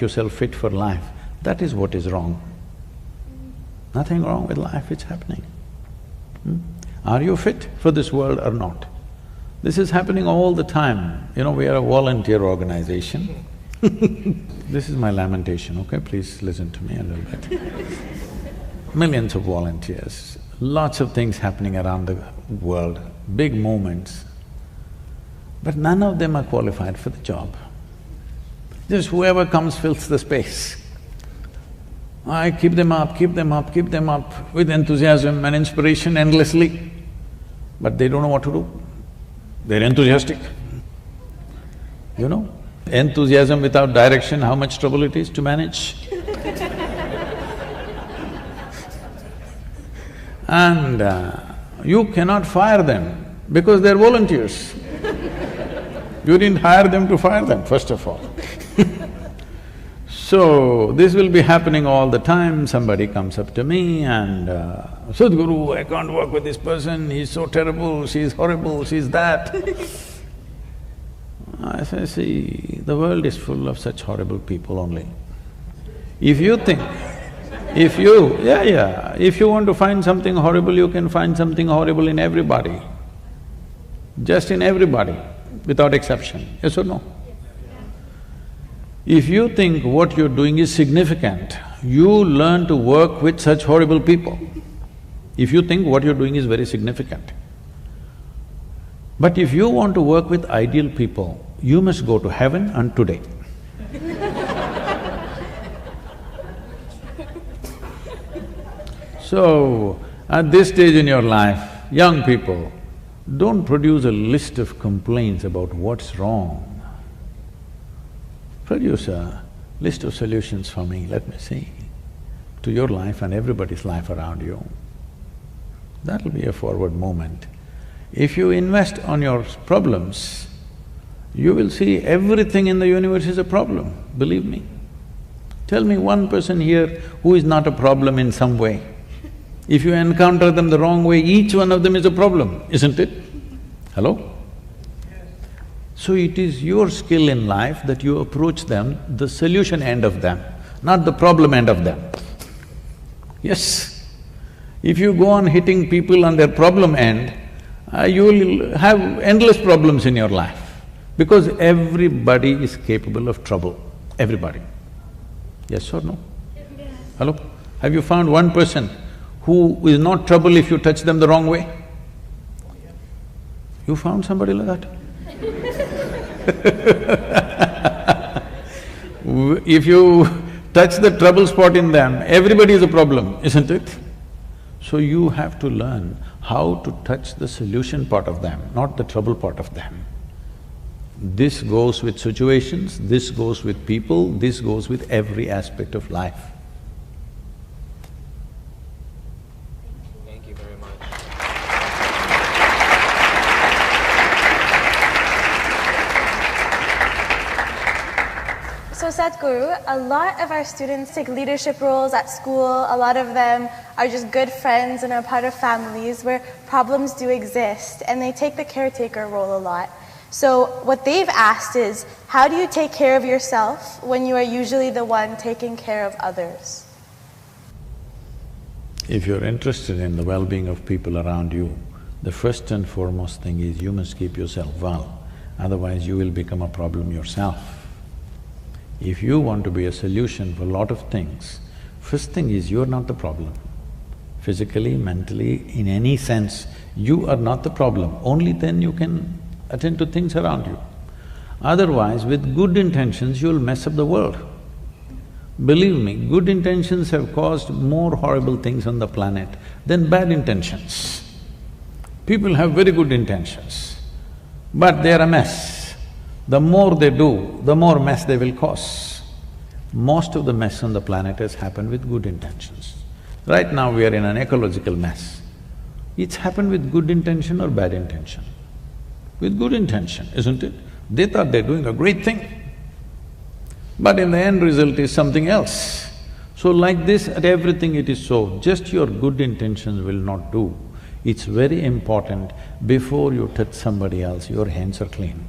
yourself fit for life, that is what is wrong. Nothing wrong with life, it's happening. Are you fit for this world or not? This is happening all the time. You know, we are a volunteer organization. This is my lamentation, okay? Please listen to me a little bit. Millions of volunteers, lots of things happening around the world, big movements, but none of them are qualified for the job. Just whoever comes fills the space. I keep them up, keep them up, keep them up with enthusiasm and inspiration endlessly, but they don't know what to do. They're enthusiastic. You know, enthusiasm without direction, how much trouble it is to manage. And you cannot fire them because they're volunteers. You didn't hire them to fire them, first of all. So, this will be happening all the time. Somebody comes up to me and, Sadhguru, I can't work with this person, he's so terrible, she's horrible, she's that. I say, see, the world is full of such horrible people only. If you think, if you want to find something horrible, you can find something horrible in everybody. Just in everybody, without exception, yes or no? If you think what you're doing is significant, you learn to work with such horrible people. If you think what you're doing is very significant. But if you want to work with ideal people, you must go to heaven and today. So, at this stage in your life, young people, don't produce a list of complaints about what's wrong. Produce a list of solutions for me, let me see, to your life and everybody's life around you. That'll be a forward movement. If you invest on your problems, you will see everything in the universe is a problem, believe me. Tell me one person here who is not a problem in some way. If you encounter them the wrong way, each one of them is a problem, isn't it? Hello? So it is your skill in life that you approach them, the solution end of them, not the problem end of them. Yes. If you go on hitting people on their problem end, you will have endless problems in your life, because everybody is capable of trouble, everybody. Yes or no? Yes. Hello? Have you found one person who is not trouble if you touch them the wrong way? You found somebody like that? If you touch the trouble spot in them, everybody is a problem, isn't it? So you have to learn how to touch the solution part of them, not the trouble part of them. This goes with situations, this goes with people, this goes with every aspect of life. Thank you very much. So Sadhguru, a lot of our students take leadership roles at school. A lot of them are just good friends and are part of families where problems do exist, and they take the caretaker role a lot. So what they've asked is, how do you take care of yourself when you are usually the one taking care of others? If you're interested in the well-being of people around you, the first and foremost thing is you must keep yourself well, otherwise you will become a problem yourself. If you want to be a solution for a lot of things, first thing is you're not the problem. Physically, mentally, in any sense, you are not the problem, only then you can attend to things around you. Otherwise, with good intentions, you'll mess up the world. Believe me, good intentions have caused more horrible things on the planet than bad intentions. People have very good intentions, but they're a mess. The more they do, the more mess they will cause. Most of the mess on the planet has happened with good intentions. Right now we are in an ecological mess. It's happened with good intention or bad intention? With good intention, isn't it? They thought they're doing a great thing, but in the end result is something else. So like this, at everything it is so, just your good intentions will not do. It's very important, before you touch somebody else, your hands are clean.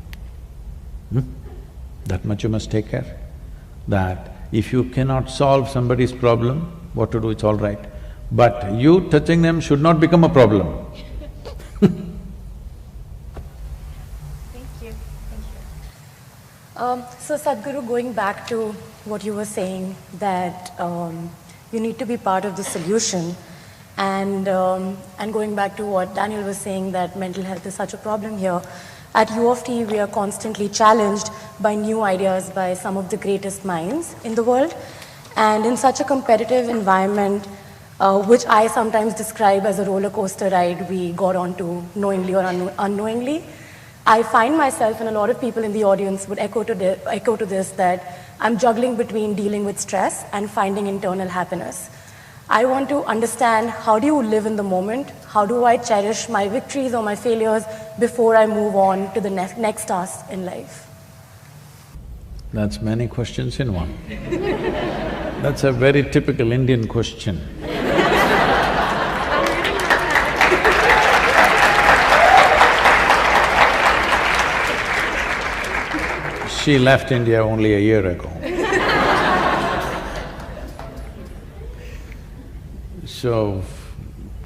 That much you must take care, that If you cannot solve somebody's problem, what to do, it's all right. But you touching them should not become a problem. Thank you. So Sadhguru, going back to what you were saying, that you need to be part of the solution, and going back to what Daniel was saying, that mental health is such a problem here. At U of T, we are constantly challenged by new ideas by some of the greatest minds in the world. And in such a competitive environment, which I sometimes describe as a roller coaster ride we got onto knowingly or unknowingly, I find myself, and a lot of people in the audience would echo to this, that I'm juggling between dealing with stress and finding internal happiness. I want to understand, how do you live in the moment? How do I cherish my victories or my failures before I move on to the next task in life? That's many questions in one. That's a very typical Indian question. She left India only a year ago. So,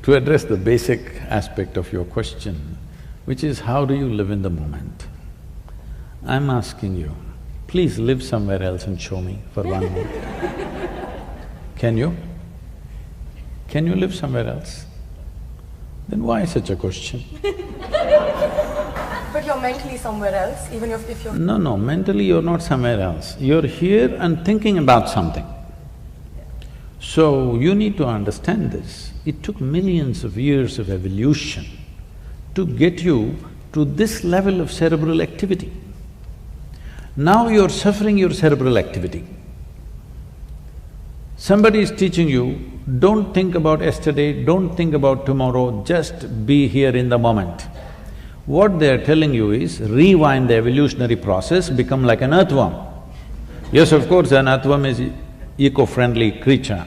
to address the basic aspect of your question, which is how do you live in the moment? I'm asking you, please live somewhere else and show me for 1 month. Can you? Can you live somewhere else? Then why such a question? But you're mentally somewhere else, even if you're… No, mentally you're not somewhere else. You're here and thinking about something. So, you need to understand this. It took millions of years of evolution to get you to this level of cerebral activity. Now you're suffering your cerebral activity. Somebody is teaching you, don't think about yesterday, don't think about tomorrow, just be here in the moment. What they're telling you is, rewind the evolutionary process, become like an earthworm. Yes, of course, an earthworm is eco-friendly creature,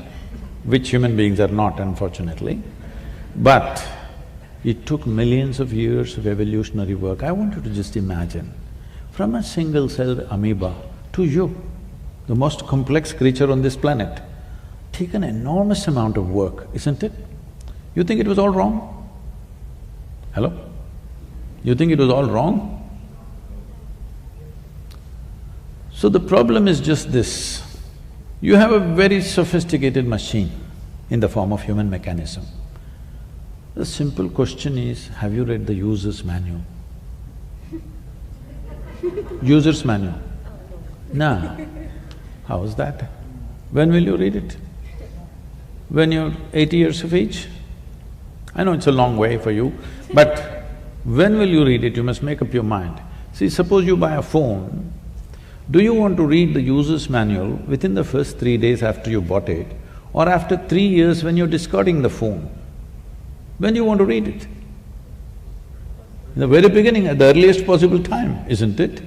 which human beings are not, unfortunately. But it took millions of years of evolutionary work. I want you to just imagine, from a single-celled amoeba to you, the most complex creature on this planet, take an enormous amount of work, isn't it? You think it was all wrong? Hello? You think it was all wrong? So the problem is just this. You have a very sophisticated machine in the form of human mechanism. The simple question is, have you read the user's manual? User's manual? No. How is that? When will you read it? When you're 80 years of age? I know it's a long way for you, but when will you read it? You must make up your mind. See, suppose you buy a phone, do you want to read the user's manual within the first 3 days after you bought it, or after 3 years when you're discarding the phone? When do you want to read it? In the very beginning, at the earliest possible time, isn't it?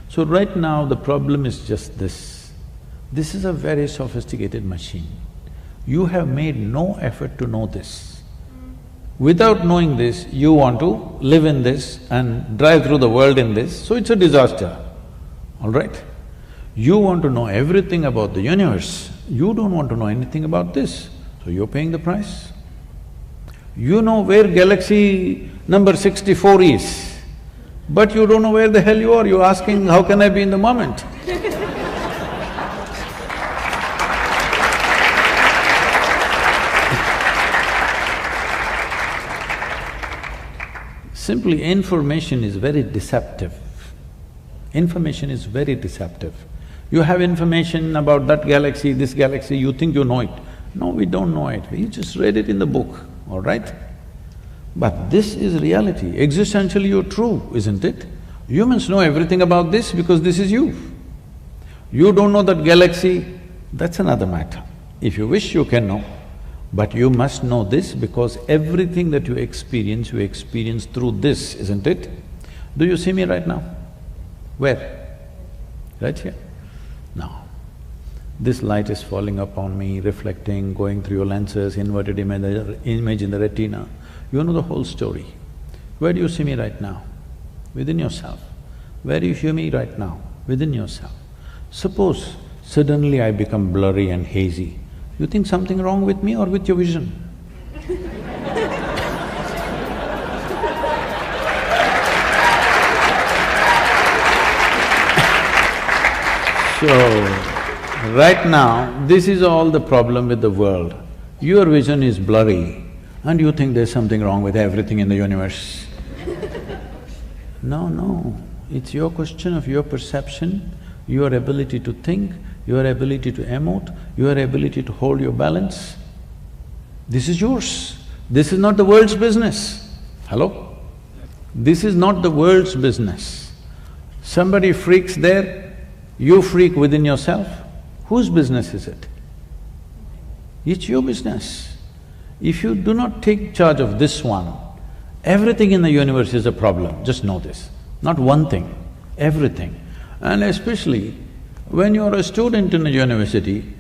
So right now, the problem is just this. This is a very sophisticated machine. You have made no effort to know this. Without knowing this, you want to live in this and drive through the world in this, so it's a disaster, all right? You want to know everything about the universe, you don't want to know anything about this, so you're paying the price. You know where galaxy number 64 is, but you don't know where the hell you are, you're asking, how can I be in the moment? Simply, information is very deceptive. Information is very deceptive. You have information about that galaxy, this galaxy, you think you know it. No, we don't know it, we just read it in the book, all right? But this is reality, existentially you're true, isn't it? Humans know everything about this because this is you. You don't know that galaxy, that's another matter. If you wish, you can know. But you must know this because everything that you experience through this, isn't it? Do you see me right now? Where? Right here? Now, this light is falling upon me, reflecting, going through your lenses, inverted image in the retina. You know the whole story. Where do you see me right now? Within yourself. Where do you hear me right now? Within yourself. Suppose Suddenly I become blurry and hazy. You think something wrong with me or with your vision? So, right now, this is all the problem with the world. Your vision is blurry and you think there's something wrong with everything in the universe. No, it's your question of your perception, your ability to think, your ability to emote, your ability to hold your balance. This is yours. This is not the world's business. Hello? This is not the world's business. Somebody freaks there, you freak within yourself. Whose business is it? It's your business. If you do not take charge of this one, everything in the universe is a problem, just know this. Not one thing, everything. And especially when you're a student in a university,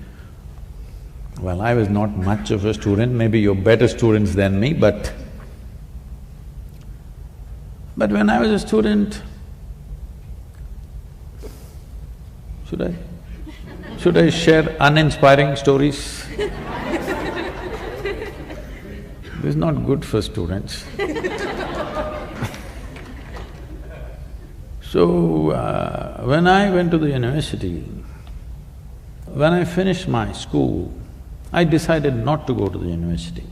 well, I was not much of a student, maybe you're better students than me, but when I was a student, should I share uninspiring stories? This is not good for students. So, when I went to the university, when I finished my school, I decided not to go to the university.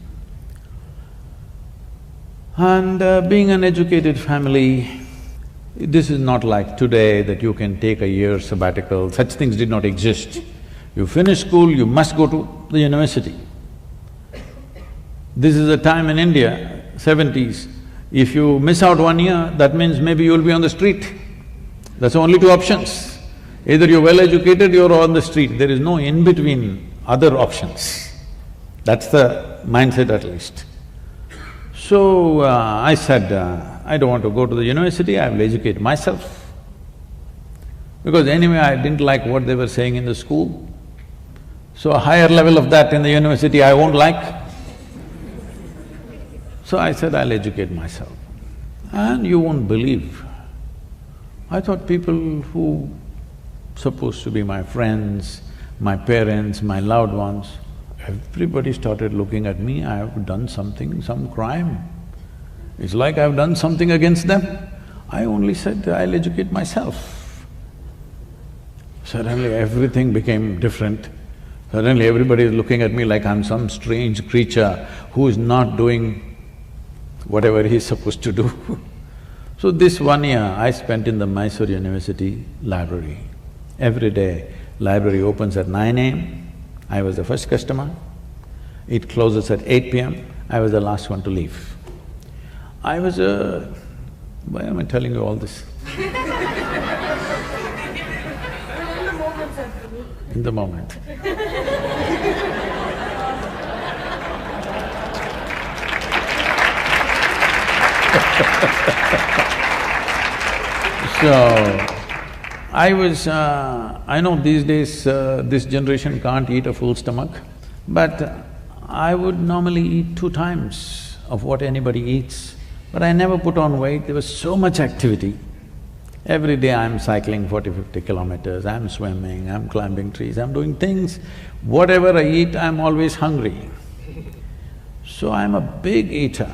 And being an educated family, this is not like today that you can take a year sabbatical, such things did not exist. You finish school, you must go to the university. This is a time in India, 70s, if you miss out 1 year, that means maybe you'll be on the street. That's only two options. Either you're well educated, you're on the street, there is no in-between other options. That's the mindset at least. So, I said, I don't want to go to the university, I will educate myself. Because anyway, I didn't like what they were saying in the school. So a higher level of that in the university I won't like. So I said, I'll educate myself. And you won't believe, I thought people who supposed to be my friends, my parents, my loved ones, everybody started looking at me, I have done something, some crime. It's like I've done something against them. I only said, I'll educate myself. Suddenly everything became different. Suddenly everybody is looking at me like I'm some strange creature who is not doing whatever he's supposed to do. So this 1 year I spent in the Mysore University library. Every day, library opens at 9 AM, I was the first customer. It closes at 8 PM, I was the last one to leave. I was a… why am I telling you all this? In the moment. So, I know these days this generation can't eat a full stomach, but I would normally eat 2 times of what anybody eats. But I never put on weight, there was so much activity. Every day I'm cycling 40–50 kilometers, I'm swimming, I'm climbing trees, I'm doing things. Whatever I eat, I'm always hungry. So I'm a big eater.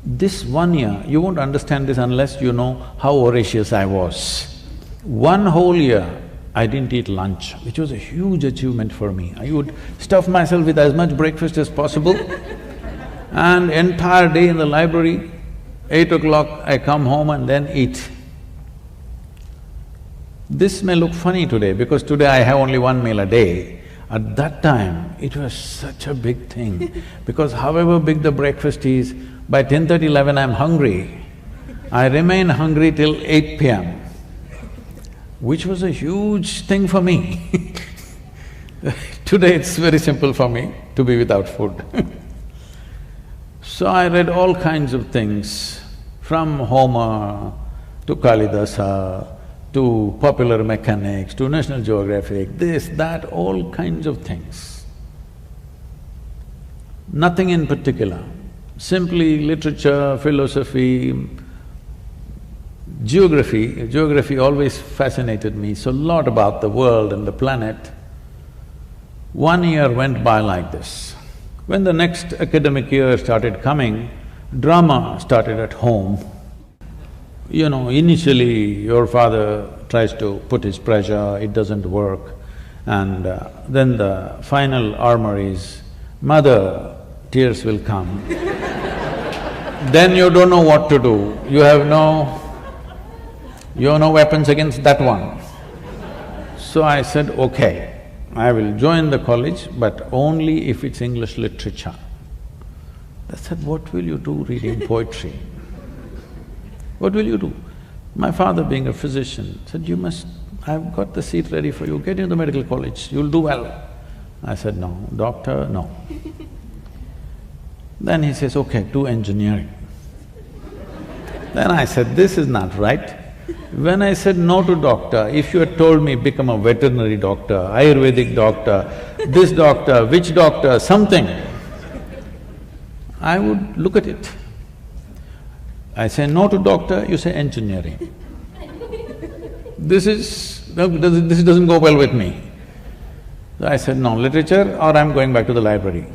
This 1 year, you won't understand this unless you know how voracious I was. 1 whole year, I didn't eat lunch, which was a huge achievement for me. I would stuff myself with as much breakfast as possible and entire day in the library, 8 o'clock I come home and then eat. This may look funny today because today I have only 1 meal a day. At that time, it was such a big thing because however big the breakfast is, by 10:30, 11 I'm hungry. I remain hungry till 8 PM, which was a huge thing for me. Today it's very simple for me to be without food. So I read all kinds of things, from Homer to Kalidasa, to popular mechanics, to National Geographic, this, that, all kinds of things. Nothing in particular, simply literature, philosophy, geography. Geography always fascinated me, so lot about the world and the planet. 1 year went by like this. When the next academic year started coming, drama started at home. You know, initially your father tries to put his pressure, it doesn't work, and then the final armor is, mother, tears will come. Then you don't know what to do, you have no weapons against that one. So I said, okay, I will join the college, but only if it's English literature. I said, what will you do reading poetry? What will you do? My father, being a physician, said, you must… I've got the seat ready for you, get into the medical college, you'll do well. I said, no, doctor, no. Then he says, okay, do engineering. Then I said, this is not right. When I said no to doctor, if you had told me become a veterinary doctor, Ayurvedic doctor, this doctor, which doctor, something, I would look at it. I say no to doctor, you say engineering. This doesn't go well with me. So I said, no, literature or I'm going back to the library.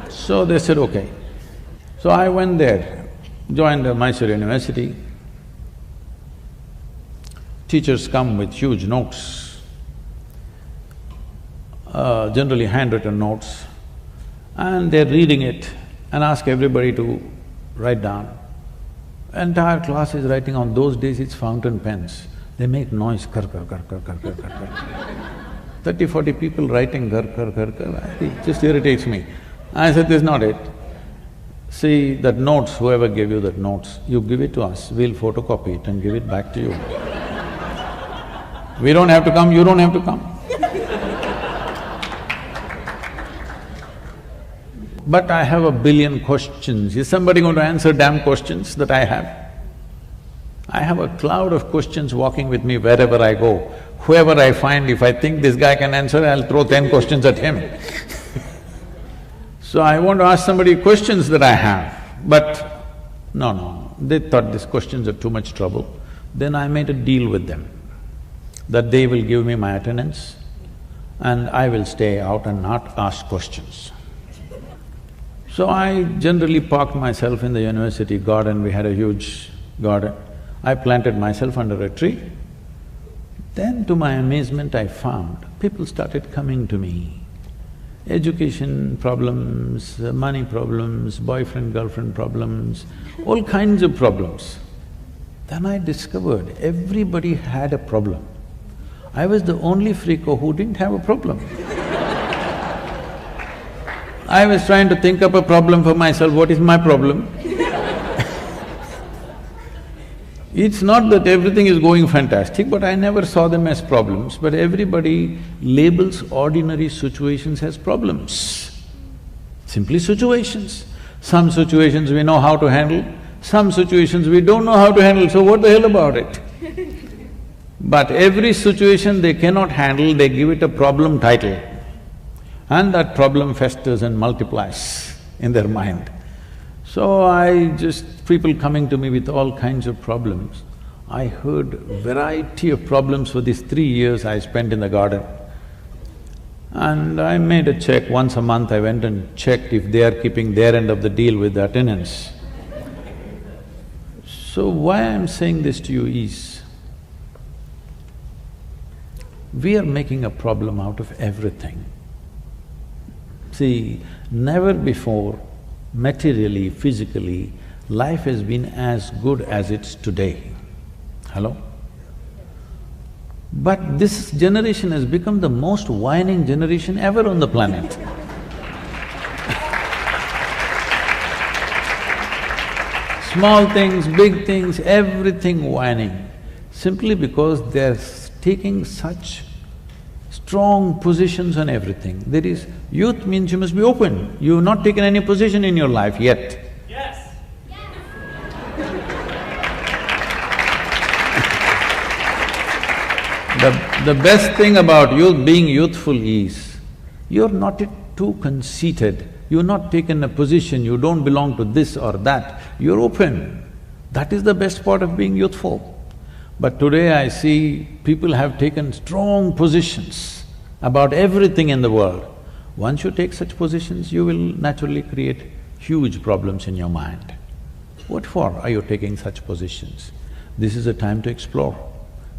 So they said, okay. So I went there, joined Mysore University. Teachers come with huge notes, generally handwritten notes, and they're reading it and ask everybody to write down. Entire class is writing. On those days it's fountain pens. They make noise, kar kar kar kar kar kar kar kar. 30, 40 people writing kar kar kar kar, it just irritates me. I said, this is not it. See, that notes, whoever gave you that notes, you give it to us, we'll photocopy it and give it back to you. We don't have to come, you don't have to come. But I have a billion questions. Is somebody going to answer damn questions that I have? I have a cloud of questions walking with me wherever I go. Whoever I find, if I think this guy can answer, I'll throw 10 questions at him. So I want to ask somebody questions that I have, but no, they thought these questions are too much trouble. Then I made a deal with them, that they will give me my attendance and I will stay out and not ask questions. So I generally parked myself in the university garden, we had a huge garden. I planted myself under a tree. Then to my amazement I found people started coming to me. Education problems, money problems, boyfriend-girlfriend problems, all kinds of problems. Then I discovered everybody had a problem. I was the only freako who didn't have a problem. I was trying to think up a problem for myself, what is my problem? It's not that everything is going fantastic, but I never saw them as problems, but everybody labels ordinary situations as problems. Simply situations. Some situations we know how to handle, some situations we don't know how to handle, so what the hell about it? But every situation they cannot handle, they give it a problem title. And that problem festers and multiplies in their mind. So people coming to me with all kinds of problems, I heard variety of problems for these 3 years I spent in the garden. And I made a check, once a month I went and checked if they are keeping their end of the deal with the attendance. So why I'm saying this to you is, we are making a problem out of everything. See, never before, materially, physically, life has been as good as it's today. Hello? But this generation has become the most whining generation ever on the planet. Small things, big things, everything whining, simply because they're taking such strong positions on everything. There is… youth means you must be open. You've not taken any position in your life yet. Yes. The best thing about youth, being youthful is, you're not too conceited, you've not taken a position, you don't belong to this or that, you're open. That is the best part of being youthful. But today I see people have taken strong positions about everything in the world. Once you take such positions, you will naturally create huge problems in your mind. What for are you taking such positions? This is a time to explore,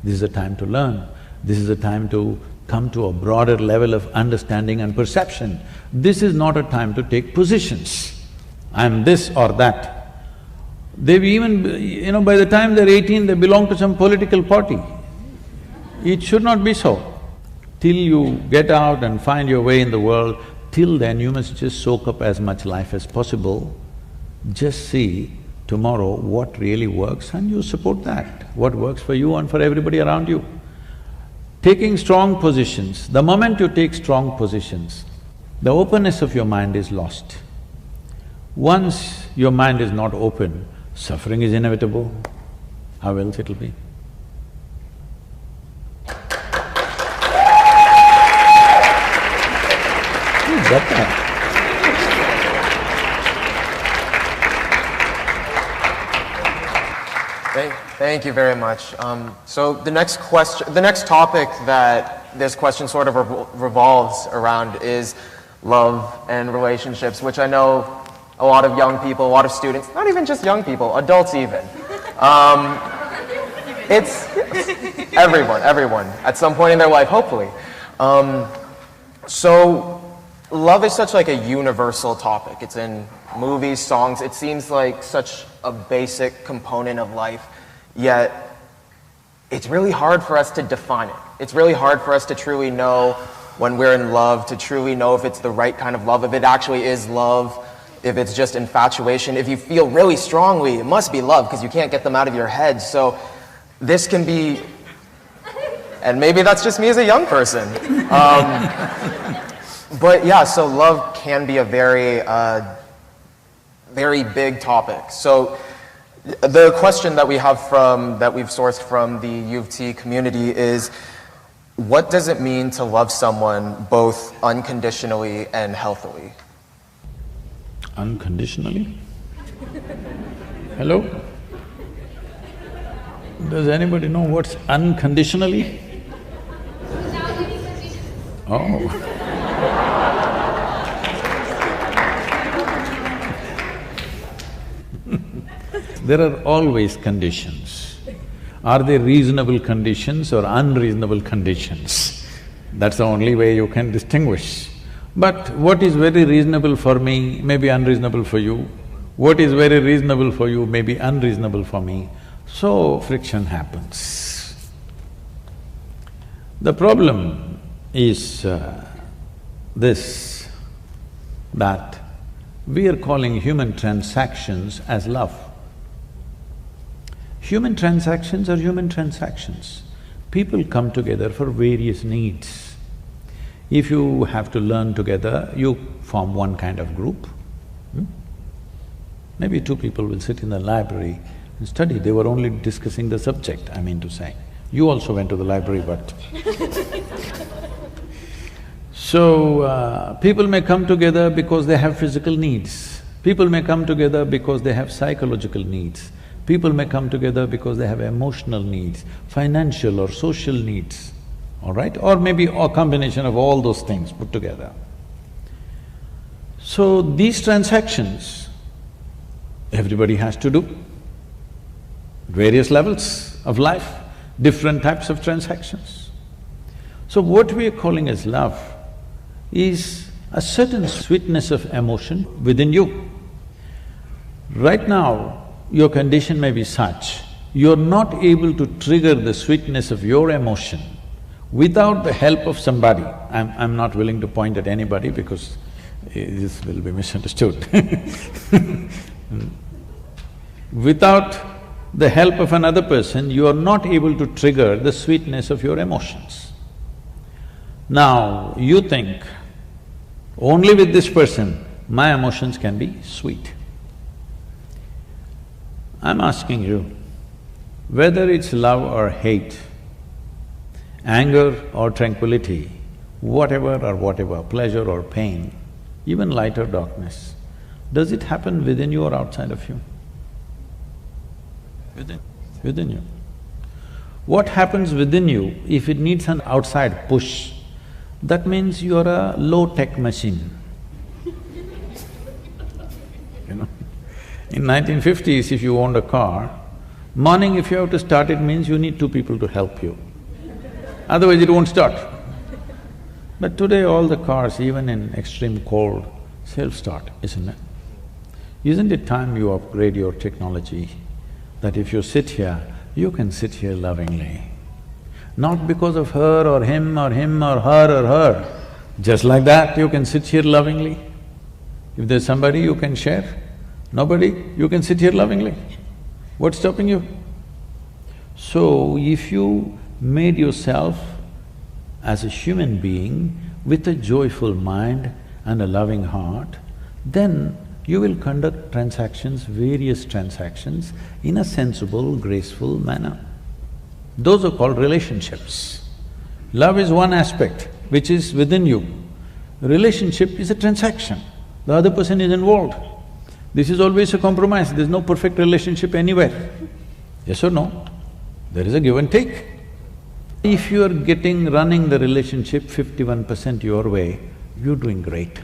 this is a time to learn, this is a time to come to a broader level of understanding and perception. This is not a time to take positions. I'm this or that. They've even… by the time they're 18, they belong to some political party. It should not be so. Till you get out and find your way in the world, till then you must just soak up as much life as possible. Just see tomorrow what really works and you support that, what works for you and for everybody around you. Taking strong positions, the moment you take strong positions, the openness of your mind is lost. Once your mind is not open, suffering is inevitable. How else it'll be? You got that? Thank you very much. So the next topic that this question sort of revolves around is love and relationships, which I know a lot of young people, a lot of students, not even just young people, adults even. It's everyone, at some point in their life, hopefully. So love is such like a universal topic. It's in movies, songs. It seems like such a basic component of life, yet it's really hard for us to define it. It's really hard for us to truly know when we're in love, to truly know if it's the right kind of love, if it actually is love, if it's just infatuation. If you feel really strongly, it must be love because you can't get them out of your head. So this can be, and maybe that's just me as a young person. But yeah, so love can be a very big topic. So the question that we have that we've sourced from the U of T community is, what does it mean to love someone both unconditionally and healthily? Unconditionally? Hello? Does anybody know what's unconditionally? Oh. There are always conditions. Are they reasonable conditions or unreasonable conditions? That's the only way you can distinguish. But what is very reasonable for me may be unreasonable for you. What is very reasonable for you may be unreasonable for me. So friction happens. The problem is this, that we are calling human transactions as love. Human transactions are human transactions. People come together for various needs. If you have to learn together, you form one kind of group. Maybe two people will sit in the library and study, they were only discussing the subject, I mean to say. You also went to the library, but So, people may come together because they have physical needs. People may come together because they have psychological needs. People may come together because they have emotional needs, financial or social needs, all right? Or maybe a combination of all those things put together. So, these transactions, everybody has to do. Various levels of life, different types of transactions. So, what we are calling as love is a certain sweetness of emotion within you. Right now, your condition may be such, you're not able to trigger the sweetness of your emotion without the help of somebody. I'm not willing to point at anybody because this will be misunderstood. Without the help of another person, you are not able to trigger the sweetness of your emotions. Now, you think, only with this person, my emotions can be sweet. I'm asking you, whether it's love or hate, anger or tranquility, whatever, pleasure or pain, even light or darkness, does it happen within you or outside of you? Within you. What happens within you, if it needs an outside push, that means you're a low-tech machine. You know, in 1950s, if you owned a car, morning if you have to start it means you need two people to help you, otherwise it won't start. But today all the cars, even in extreme cold, self-start, isn't it? Isn't it time you upgrade your technology, that if you sit here, you can sit here lovingly? Not because of her or him or her. Just like that, you can sit here lovingly. If there's somebody you can share, nobody, you can sit here lovingly. What's stopping you? So, if you made yourself as a human being with a joyful mind and a loving heart, then you will conduct transactions, various transactions, in a sensible, graceful manner. Those are called relationships. Love is one aspect which is within you. Relationship is a transaction, the other person is involved. This is always a compromise, there's no perfect relationship anywhere. Yes or no? There is a give and take. If you are running the relationship 51% your way, you're doing great.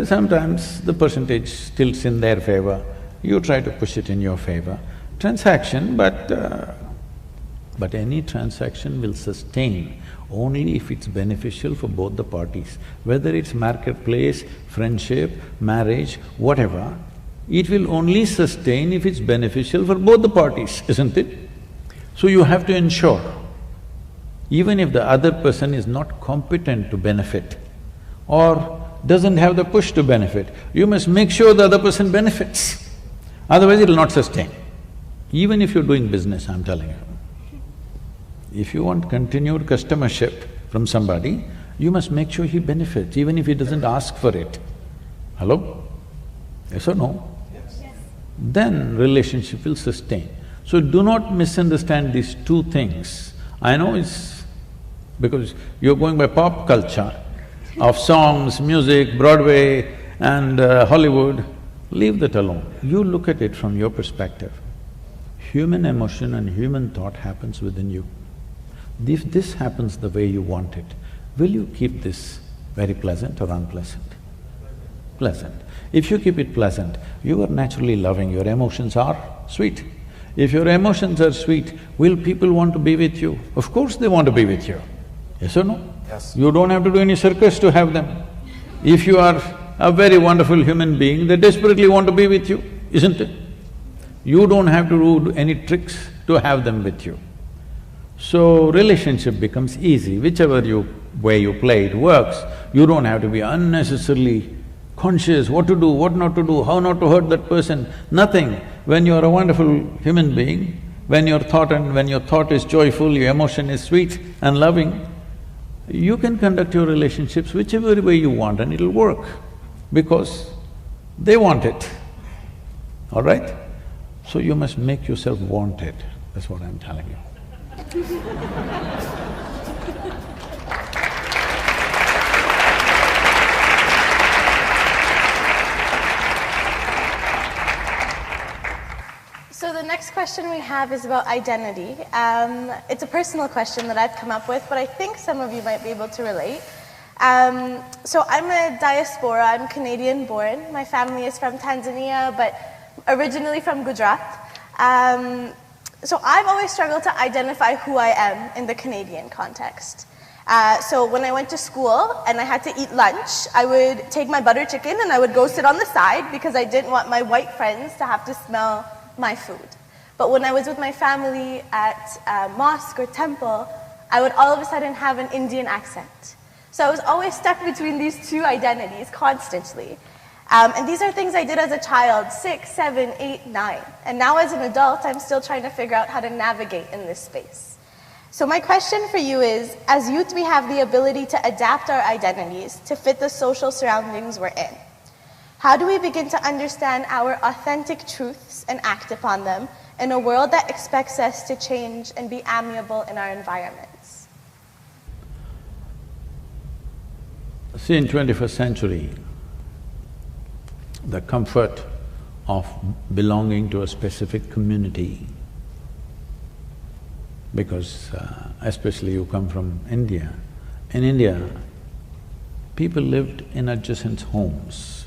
Sometimes the percentage tilts in their favor, you try to push it in your favor. Transaction, but any transaction will sustain only if it's beneficial for both the parties. Whether it's marketplace, friendship, marriage, whatever, it will only sustain if it's beneficial for both the parties, isn't it? So you have to ensure, even if the other person is not competent to benefit or doesn't have the push to benefit, you must make sure the other person benefits, otherwise it'll not sustain. Even if you're doing business, I'm telling you. If you want continued customership from somebody, you must make sure he benefits, even if he doesn't ask for it. Hello? Yes or no? Yes. Then relationship will sustain. So do not misunderstand these two things. I know it's… because you're going by pop culture of songs, music, Broadway and Hollywood, leave that alone. You look at it from your perspective. Human emotion and human thought happens within you. If this happens the way you want it, will you keep this very pleasant or unpleasant? Pleasant. If you keep it pleasant, you are naturally loving, your emotions are sweet. If your emotions are sweet, will people want to be with you? Of course they want to be with you. Yes or no? Yes. You don't have to do any circus to have them. If you are a very wonderful human being, they desperately want to be with you, isn't it? You don't have to do any tricks to have them with you. So, relationship becomes easy, whichever way you play it works. You don't have to be unnecessarily conscious what to do, what not to do, how not to hurt that person, nothing. When you're a wonderful human being, when your thought is joyful, your emotion is sweet and loving, you can conduct your relationships whichever way you want and it'll work, because they want it, all right? So you must make yourself wanted, that's what I'm telling you. So the next question we have is about identity. It's a personal question that I've come up with, but I think some of you might be able to relate. So I'm a diaspora, I'm Canadian born. My family is from Tanzania, but originally from Gujarat. So I've always struggled to identify who I am in the Canadian context. So when I went to school and I had to eat lunch, I would take my butter chicken and I would go sit on the side because I didn't want my white friends to have to smell my food. But when I was with my family at mosque or temple, I would all of a sudden have an Indian accent. So I was always stuck between these two identities constantly. And these are things I did as a child, 6, 7, 8, 9. And now as an adult, I'm still trying to figure out how to navigate in this space. So my question for you is, as youth, we have the ability to adapt our identities to fit the social surroundings we're in. How do we begin to understand our authentic truths and act upon them in a world that expects us to change and be amiable in our environments? See, in 21st century, the comfort of belonging to a specific community because especially you come from India. In India, people lived in adjacent homes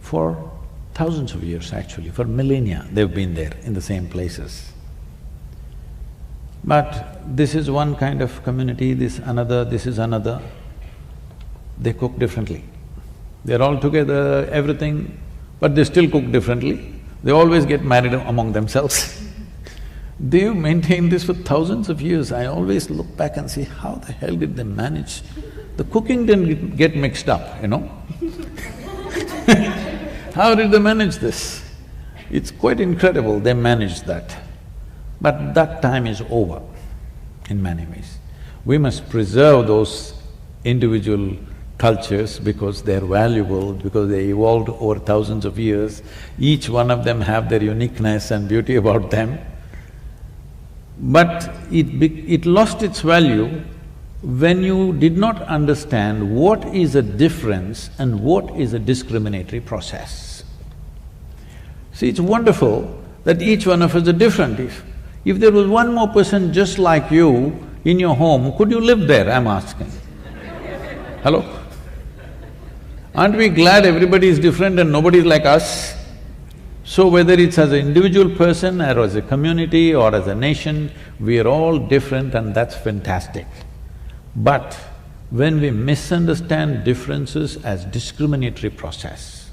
for thousands of years actually, for millennia they've been there in the same places. But this is one kind of community, this another, this is another. They cook differently. They're all together, everything, but they still cook differently. They always get married among themselves. They've maintained this for thousands of years. I always look back and see, how the hell did they manage? The cooking didn't get mixed up, you know. How did they manage this? It's quite incredible they managed that. But that time is over in many ways. We must preserve those individual cultures because they're valuable, because they evolved over thousands of years. Each one of them have their uniqueness and beauty about them. But it lost its value when you did not understand what is a difference and what is a discriminatory process. See, it's wonderful that each one of us are different. If there was one more person just like you in your home, could you live there, I'm asking? Hello? Aren't we glad everybody is different and nobody is like us? So whether it's as an individual person or as a community or as a nation, we are all different and that's fantastic. But when we misunderstand differences as discriminatory process,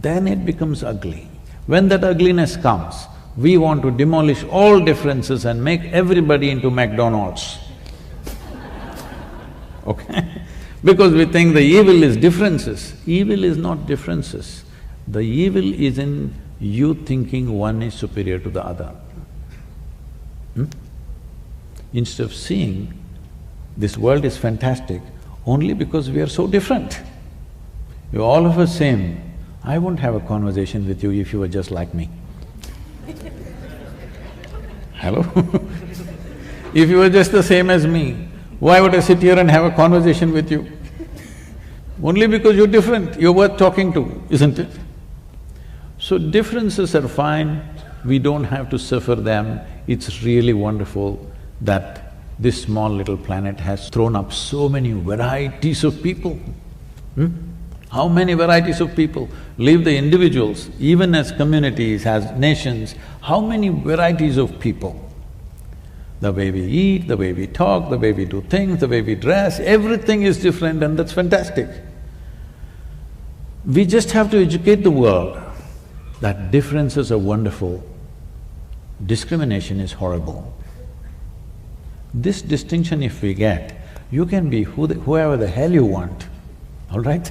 then it becomes ugly. When that ugliness comes, we want to demolish all differences and make everybody into McDonald's. Okay? Because we think the evil is differences. Evil is not differences. The evil is in you thinking one is superior to the other. Instead of seeing this world is fantastic only because we are so different. You're all of us same. I won't have a conversation with you if you were just like me. Hello? If you were just the same as me, why would I sit here and have a conversation with you? Only because you're different, you're worth talking to, isn't it? So differences are fine, we don't have to suffer them. It's really wonderful that this small little planet has thrown up so many varieties of people. How many varieties of people? Leave the individuals, even as communities, as nations, how many varieties of people? The way we eat, the way we talk, the way we do things, the way we dress, everything is different and that's fantastic. We just have to educate the world that differences are wonderful, discrimination is horrible. This distinction if we get, you can be whoever the hell you want, all right?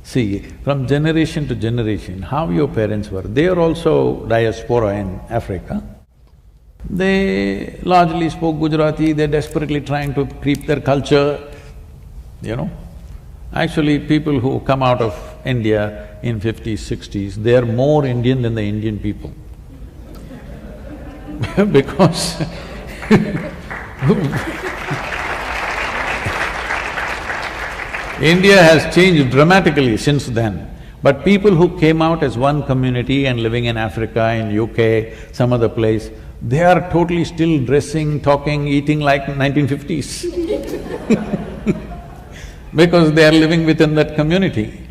See, from generation to generation, how your parents were, they are also diaspora in Africa. They largely spoke Gujarati, they're desperately trying to keep their culture, you know. Actually, people who come out of India in 50s, 60s, they're more Indian than the Indian people. Because India has changed dramatically since then. But people who came out as one community and living in Africa, in UK, some other place, they are totally still dressing, talking, eating like 1950s because they are living within that community.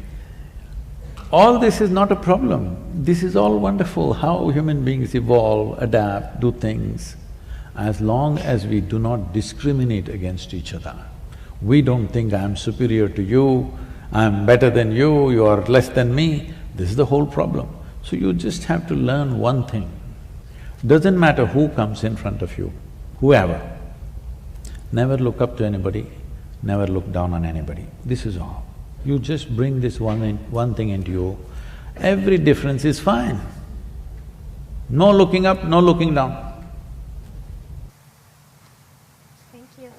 All this is not a problem. This is all wonderful, how human beings evolve, adapt, do things, as long as we do not discriminate against each other. We don't think I'm superior to you, I'm better than you, you are less than me. This is the whole problem. So you just have to learn one thing. Doesn't matter who comes in front of you, whoever. Never look up to anybody, never look down on anybody. This is all. You just bring this one thing into you, every difference is fine. No looking up, no looking down. Thank you.